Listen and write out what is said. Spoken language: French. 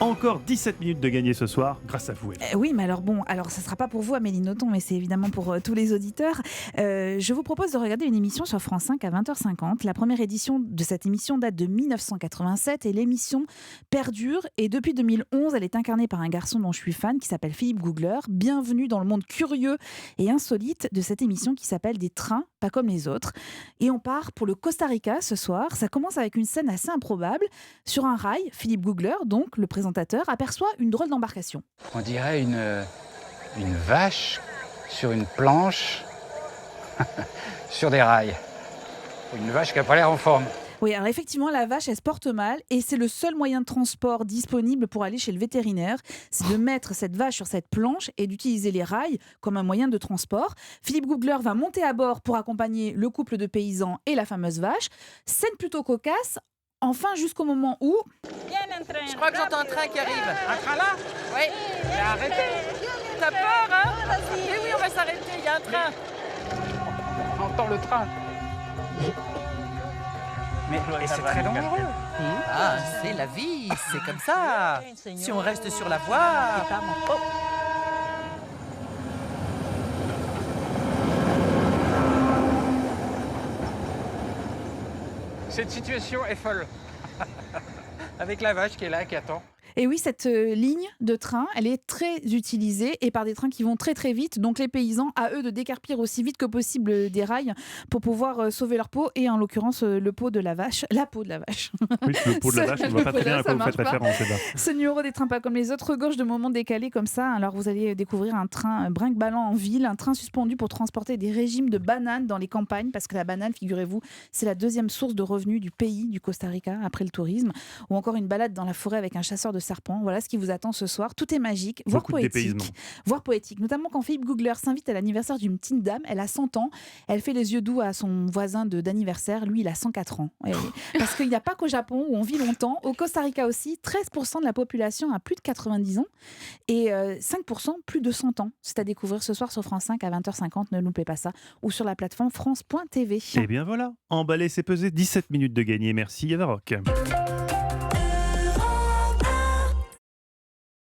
Encore 17 minutes de gagner ce soir, grâce à vous. Oui, mais alors ça sera pas pour vous, Amélie Nothomb, mais c'est évidemment pour tous les auditeurs. Je vous propose de regarder une émission sur France 5 à 20h50. La première édition de cette émission date de 1987 et l'émission perdure. Et depuis 2011, elle est incarnée par un garçon dont je suis fan qui s'appelle Philippe Googler. Bienvenue dans le monde curieux et insolite de cette émission qui s'appelle Des trains pas comme les autres. Et on part pour le Costa Rica ce soir. Ça commence avec une scène assez improbable. Sur un rail, Philippe Googler, donc le présentateur, aperçoit une drôle d'embarcation. On dirait une vache sur une planche, sur des rails. Une vache qui n'a pas l'air en forme. Oui, alors effectivement, la vache, elle se porte mal et c'est le seul moyen de transport disponible pour aller chez le vétérinaire. C'est de mettre cette vache sur cette planche et d'utiliser les rails comme un moyen de transport. Philippe Googler va monter à bord pour accompagner le couple de paysans et la fameuse vache. Scène plutôt cocasse. Enfin, jusqu'au moment où... Je crois que j'entends un train qui arrive. Un train là? Oui. Mais arrêtez! T'as peur, hein? Mais oui, on va s'arrêter, il y a un train. On entend le train. Mais c'est très dangereux. Ah, c'est la vie, c'est comme ça. Si on reste sur la voie... Oh. Cette situation est folle. Avec la vache qui est là, qui attend. Et oui, cette ligne de train, elle est très utilisée et par des trains qui vont très très vite. Donc les paysans, à eux de décarpir aussi vite que possible des rails pour pouvoir sauver leur peau et en l'occurrence le pot de la vache. La peau de la vache. Oui, le pot de la vache, on ne voit pas très bien à quoi vous faites référence. Ce numéro des trains pas comme les autres regorge de moments décalés comme ça. Alors vous allez découvrir un train brinque-ballant en ville, un train suspendu pour transporter des régimes de bananes dans les campagnes parce que la banane, figurez-vous, c'est la deuxième source de revenus du pays, du Costa Rica, après le tourisme. Ou encore une balade dans la forêt avec un chasseur de serpents. Voilà ce qui vous attend ce soir. Tout est magique, voire poétique. Notamment quand Philippe Googler s'invite à l'anniversaire d'une petite dame. Elle a 100 ans. Elle fait les yeux doux à son voisin d'anniversaire. Lui, il a 104 ans. Parce qu'il n'y a pas qu'au Japon où on vit longtemps. Au Costa Rica aussi, 13% de la population a plus de 90 ans et 5% plus de 100 ans. C'est à découvrir ce soir sur France 5 à 20h50. Ne loupez pas ça. Ou sur la plateforme France.tv. Et bien voilà, emballer, c'est peser. 17 minutes de gagner. Merci, Yavaroc.